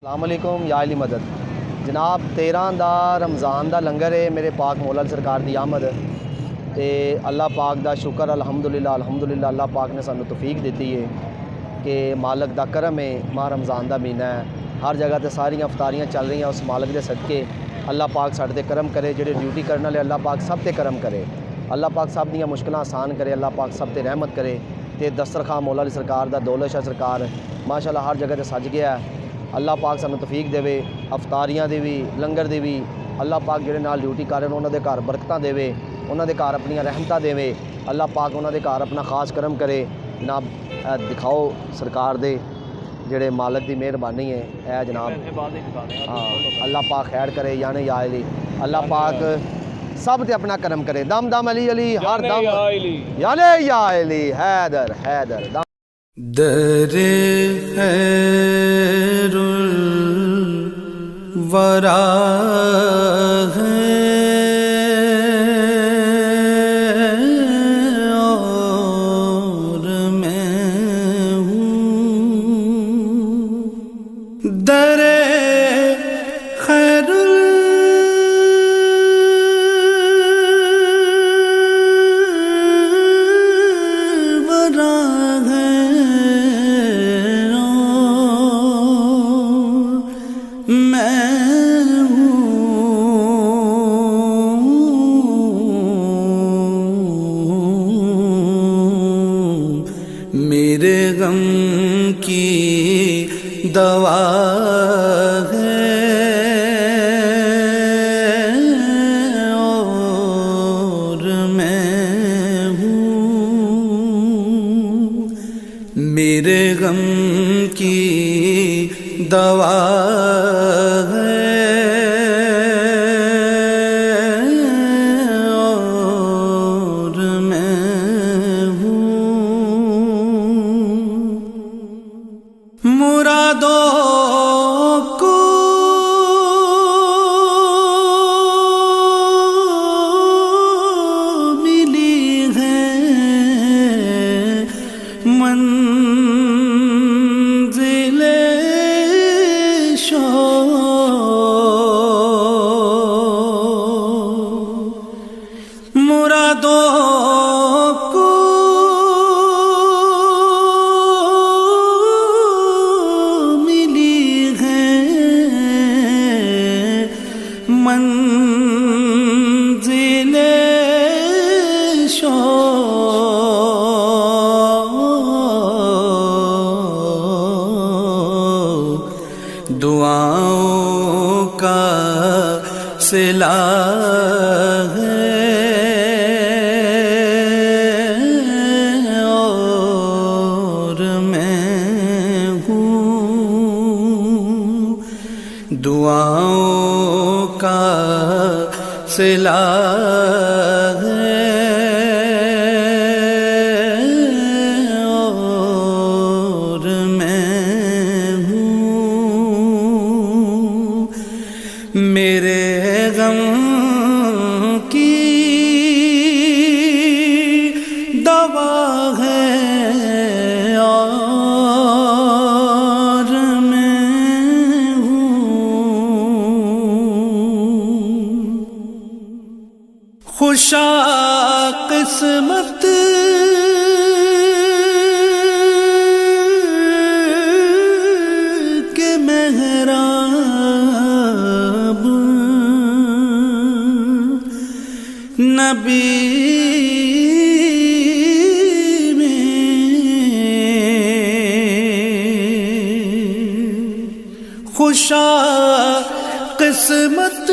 السلام علیکم یا علی مدد جناب 13 دا رمضان دا لنگر ہے میرے پاک مولا علی سرکار دی آمد تے اللہ پاک دا شکر الحمدللہ اللہ پاک نے سانو توفیق دیتی ہے کہ مالک دا کرم ہے ماہ رمضان دا مہینہ ہے ہر جگہ تے ساریاں افطاریاں چل رہی ہیں اس مالک دے صدقے اللہ پاک ساڈے تے کرم کرے جڑے ڈیوٹی کرنے والے اللہ پاک سب تے کرم کرے اللہ پاک سب دیاں مشکلاں آسان کرے اللہ پاک سب تے رحمت کرے تے دسترخوان مولا علی سرکار دا دولت شاہ سرکار ماشاءاللہ ہر جگہ تے سج گیا ہے اللہ پاک سانو توفیق دے افطاریاں دی بھی لنگر دی بھی اللہ پاک جڑے نال ڈیوٹی کر رہے ہیں انہاں دے گھر برکتاں دے انہاں دے گھر اپنی رحمتاں دے اللہ پاک انہاں دے گھر اپنا خاص کرم کرے جناب دکھاؤ سرکار دے جڑے مالک دی مہربانی ہے اے جناب ہاں اللہ پاک خیر کرے یعنی یا علی اللہ پاک سب تے اپنا کرم کرے دم دم علی علی ہر دم یعنی یا علی حیدر حیدر در خیر الورا ہے اور میں ہوں در خیر میرے غم کی دوا ہے اور میں ہوں میرے غم کی دوا ہے مرادوں کو ملی ہے منزل شوق مرادوں کو منزل شوق دعاؤں کا صلہ ہے اور میں ہوں دعاؤں کا صلہ ہے اور میں ہوں میرے غم کی دوا ہے اور میں خوشا قسمت کے محراب نبی میں خوشا قسمت